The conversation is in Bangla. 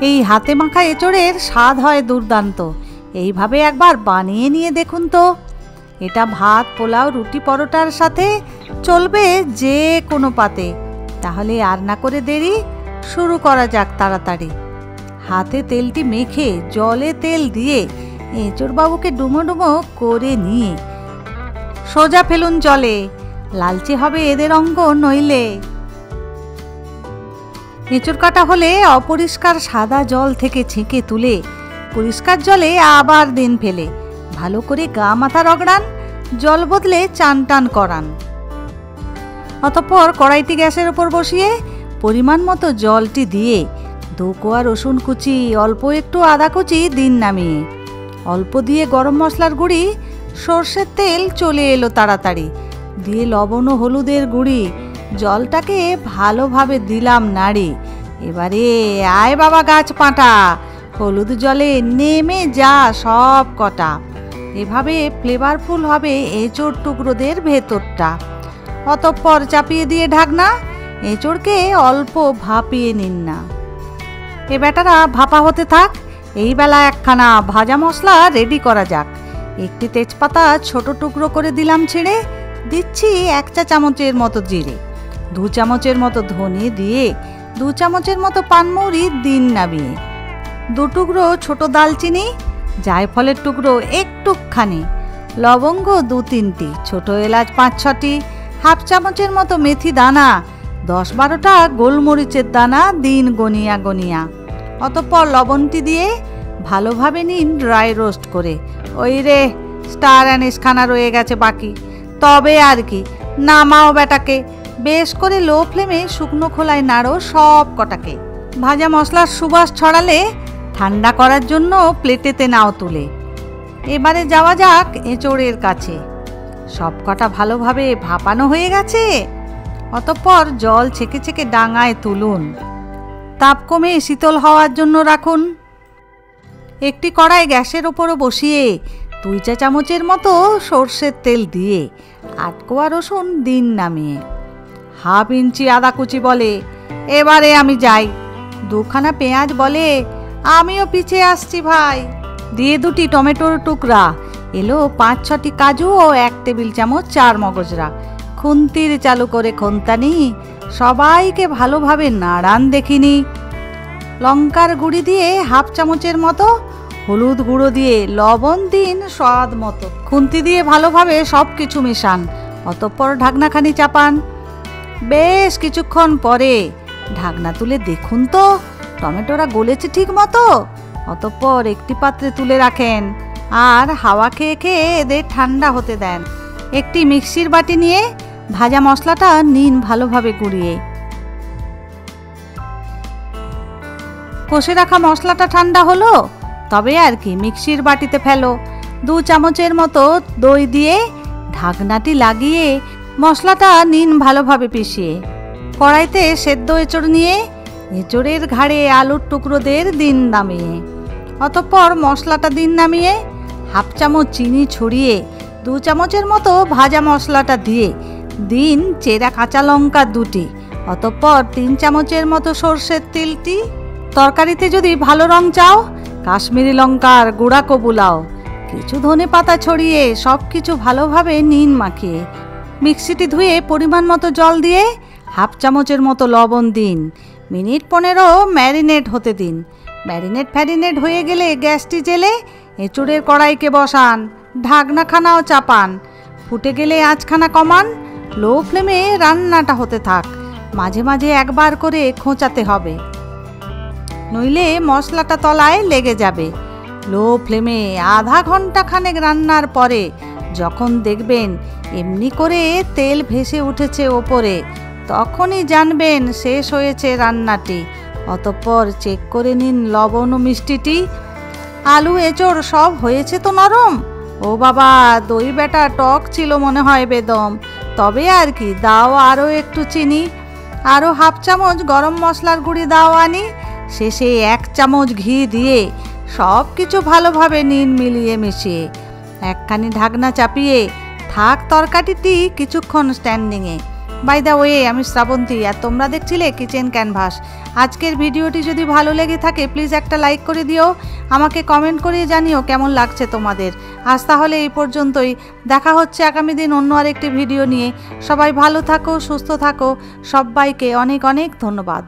এই হাতে মাখা এঁচোড়ের স্বাদ হয় দুর্দান্ত। এইভাবে একবার বানিয়ে নিয়ে দেখুন তো। এটা ভাত, পোলাও, রুটি, পরোটার সাথে চলবে যে কোনো পাতে। তাহলে আর না করে দেরি, শুরু করা যাক তাড়াতাড়ি। হাতে তেলটি মেখে জলে তেল দিয়ে এঁচোড় বাবুকে ডুমো ডুমো করে নিয়ে সোজা ফেলুন জলে। লালচে হবে এদের অঙ্গ নইলে। এঁচোড় কাটা হলে অপরিষ্কার সাদা জল থেকে ছেঁকে তুলে পরিষ্কার জলে আবার দিন ফেলে ভালো করে গা মাথা রগড়ান, জল বদলে চান টান করান। অতঃপর কড়াইটি গ্যাসের ওপর বসিয়ে পরিমাণ মতো জলটি দিয়ে 2 কোয়া রসুন কুচি, অল্প একটু আদা কুচি দিন নামিয়ে। অল্প দিয়ে গরম মশলার গুঁড়ি, সর্ষের তেল চলে এলো তাড়াতাড়ি, দিয়ে লবণ ও হলুদের গুঁড়ি। জলটাকে ভালোভাবে দিলাম নাড়ি। এবারে আয় বাবা গাছ পাঁটা, হলুদ জলে নেমে যা সব কটা। এভাবে ফ্লেভারফুল হবে এঁচোড় টুকরোদের ভেতরটা। অতঃপর চাপিয়ে দিয়ে ঢাকনা, এঁচোড়কে অল্প ভাপিয়ে নিন না। এ ব্যাটারা ভাপা হতে থাক। এই বেলা একখানা ভাজা মশলা রেডি করা যাক। একটি তেজপাতা ছোট টুকরো করে দিলাম ছিঁড়ে, দিচ্ছি 1 চা চামচের মতো জিরে, 2 চামচের মতো ধনে দিয়ে 2 চামচের মতো পানমৌরি দিন নামিয়ে। 2 টুকরো ছোট দালচিনি, জায়ফলের টুকরো একটুখানি, লবঙ্গ 2-3টি, ছোট এলাচ 5-6টি, 1/2 চামচের মতো মেথি দানা, 10-12টা গোলমরিচের দানা দিন গনিয়া গনিয়া। অতঃপর লবণটি দিয়ে ভালোভাবে নিন ড্রাই রোস্ট করে। ওই রে, স্টার অ্যানিস খানা রয়ে গেছে বাকি। তবে আর কি, নামাও বেটাকে। বেশ করে লো ফ্লেমে শুকনো খোলায় নাড়ো সব কটাকে। ভাজা মশলার সুবাস ছড়ালে ঠান্ডা করার জন্য প্লেটেতে নাও তুলে। এবারে যাওয়া যাক এঁচোড়ের কাছে। সব কটা ভালোভাবে ভাপানো হয়ে গেছে। অতঃপর জল ছেঁকে ছেঁকে ডাঙায় তুলুন। তাপ কমে শীতল হওয়ার জন্য রাখুন। একটি কড়াই গ্যাসের ওপরও বসিয়ে 2 চা চামচের মতো সর্ষের তেল দিয়ে 8 কোয়া রসুন দিন নামিয়ে। 1/2 ইঞ্চি আদা কুচি বলে, এবারে আমি যাই। 2খানা পেঁয়াজ বলে, আমিও পিছিয়ে আসছি ভাই। দিয়ে 2টি টমেটোর টুকরা, এলো 5-6টি কাজু ও 1 টেবিল চামচ চার মগজরা। খুন্তির চালু করে খন্তানি, সবাইকে ভালোভাবে নাড়ান দেখিনি। লঙ্কার গুঁড়ি দিয়ে 1/2 চামচের মতো, হলুদ গুঁড়ো দিয়ে লবণ দিন স্বাদ মতো। খুন্তি দিয়ে ভালোভাবে সব কিছু মেশান। অতঃপর ঢাকনাখানি চাপান। বেশ কিছুক্ষণ পরে ঢাকনা তুলে দেখুন তো টমেটোরা গলেছে ঠিক মতো। অতঃপর একটি পাত্রে তুলে রাখেন আর হাওয়া খেয়ে খেয়ে এদের ঠান্ডা হতে দেন। একটি মিক্সির বাটি নিয়ে ভাজা মশলাটা নিন ভালোভাবে গুঁড়িয়ে। কষে রাখা মশলাটা ঠান্ডা হলো, তবে আর কি মিক্সির বাটিতে ফেলো। 2 চামচের মতো দই দিয়ে ঢাকনাটি লাগিয়ে মশলাটা নিন ভালোভাবে পিষিয়ে। কড়াইতে সেদ্ধ এঁচোড় নিয়ে এঁচোড়ের ঘাড়ে আলুর টুকরোদের দিন নামিয়ে। অতঃপর মশলাটা দিন নামিয়ে 1/2 চামচ চিনি ছড়িয়ে 2 চামচের মতো ভাজা মশলাটা দিয়ে দিন চেরা কাঁচা লঙ্কা 2টি। অতঃপর 3 চামচের মতো সর্ষের তিলটি। তরকারিতে যদি ভালো রং চাও, কাশ্মীরি লঙ্কার গুঁড়া কবুলাও। কিছু ধনে পাতা ছড়িয়ে সব কিছু ভালোভাবে নিন মাখিয়ে। মিক্সিটি ধুয়ে পরিমাণ মতো জল দিয়ে 1/2 চামচের মতো লবণ দিন। মিনিট 15 ম্যারিনেট হতে দিন। ম্যারিনেট হয়ে গেলে গ্যাসটি জেলে এঁচোড়ের কড়াইকে বসান। ঢাকনাখানাও চাপান। ফুটে গেলে আঁচখানা কমান। লো ফ্লেমে রান্নাটা হতে থাক। মাঝে মাঝে একবার করে খোঁচাতে হবে, নইলে মশলাটা তলায় লেগে যাবে। লো ফ্লেমে আধা ঘন্টা খানেক রান্নার পরে যখন দেখবেন এমনি করে তেল ভেসে উঠেছে ওপরে, তখনই জানবেন শেষ হয়েছে রান্নাটি। অতঃপর চেক করে নিন লবণ ও মিষ্টিটি। আলু এঁচোড় সব হয়েছে তো নরম। ও বাবা, দই বেটা টক ছিল মনে হয় বেদম। তবে আর কি, দাও আরও একটু চিনি, আরও 1/2 চামচ গরম মশলার গুঁড়ি দাও আনি। শেষে 1 চামচ ঘি দিয়ে সব কিছু ভালোভাবে নিন মিলিয়ে মিশিয়ে। একখানি ঢাকনা চাপিয়ে থাক তরকারিটি কিছুক্ষণ স্ট্যান্ডিংয়ে। বাই দ্য ওয়ে, আমি শ্রাবন্তী আর তোমরা দেখছিলে কিচেন ক্যানভাস। আজকের ভিডিওটি যদি ভালো লেগে থাকে প্লিজ একটা লাইক করে দিও, আমাকে কমেন্ট করে জানিও কেমন লাগছে তোমাদের। আজ তাহলে এই পর্যন্তই, দেখা হচ্ছে আগামী দিন অন্য আরেকটি ভিডিও নিয়ে। সবাই ভালো থাকো, সুস্থ থাকো, সবাইকে অনেক অনেক ধন্যবাদ।